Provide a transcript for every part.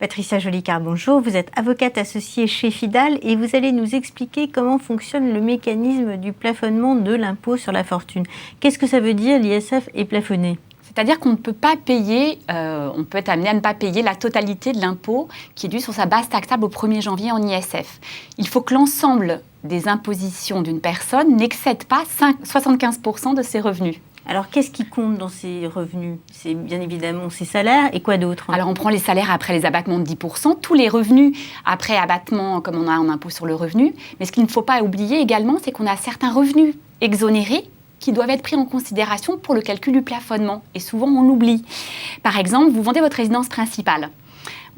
Patricia Jolicard, bonjour. Vous êtes avocate associée chez Fidal et vous allez nous expliquer comment fonctionne le mécanisme du plafonnement de l'impôt sur la fortune. Qu'est-ce que ça veut dire, l'ISF est plafonné ? C'est-à-dire qu'on ne peut pas payer, on peut être amené à ne pas payer la totalité de l'impôt qui est dû sur sa base taxable au 1er janvier en ISF. Il faut que l'ensemble des impositions d'une personne n'excède pas 75% de ses revenus. Alors, qu'est-ce qui compte dans ces revenus ? C'est bien évidemment ses salaires et quoi d'autre ? Alors, on prend les salaires après les abattements de 10%, tous les revenus après abattement comme on a en impôt sur le revenu. Mais ce qu'il ne faut pas oublier également, c'est qu'on a certains revenus exonérés qui doivent être pris en considération pour le calcul du plafonnement. Et souvent, on l'oublie. Par exemple, vous vendez votre résidence principale.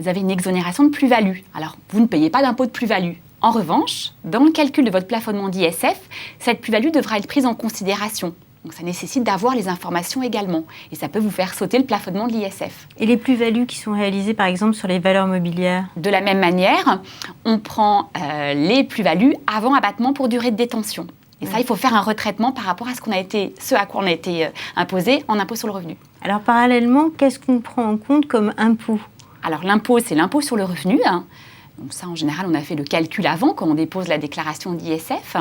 Vous avez une exonération de plus-value. Alors, vous ne payez pas d'impôt de plus-value. En revanche, dans le calcul de votre plafonnement d'ISF, cette plus-value devra être prise en considération. Donc ça nécessite d'avoir les informations également. Et ça peut vous faire sauter le plafonnement de l'ISF. Et les plus-values qui sont réalisées, par exemple, sur les valeurs mobilières ? De la même manière, on prend les plus-values avant abattement pour durée de détention. Et ça, il faut faire un retraitement par rapport à ce à quoi on a été imposé en impôt sur le revenu. Alors, parallèlement, qu'est-ce qu'on prend en compte comme impôt ? Alors, l'impôt, c'est l'impôt sur le revenu. Donc ça, en général, on a fait le calcul avant, quand on dépose la déclaration d'ISF.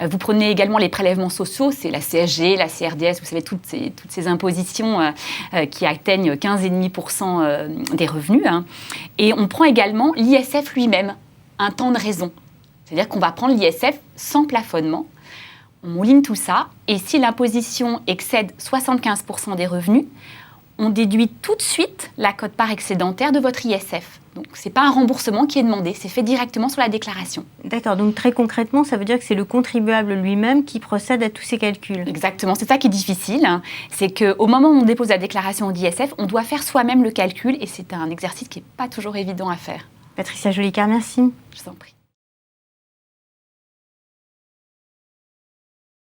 Vous prenez également les prélèvements sociaux, c'est la CSG, la CRDS, vous savez, toutes ces impositions qui atteignent 15,5% des revenus. Et on prend également l'ISF lui-même, un temps de raison. C'est-à-dire qu'on va prendre l'ISF sans plafonnement. On mouline tout ça, et si l'imposition excède 75% des revenus, on déduit tout de suite la quote-part excédentaire de votre ISF. Donc, ce n'est pas un remboursement qui est demandé, c'est fait directement sur la déclaration. D'accord, donc très concrètement, ça veut dire que c'est le contribuable lui-même qui procède à tous ces calculs. Exactement, c'est ça qui est difficile. C'est qu'au moment où on dépose la déclaration d'ISF, on doit faire soi-même le calcul, et c'est un exercice qui n'est pas toujours évident à faire. Patricia Jolicard, merci. Je vous en prie.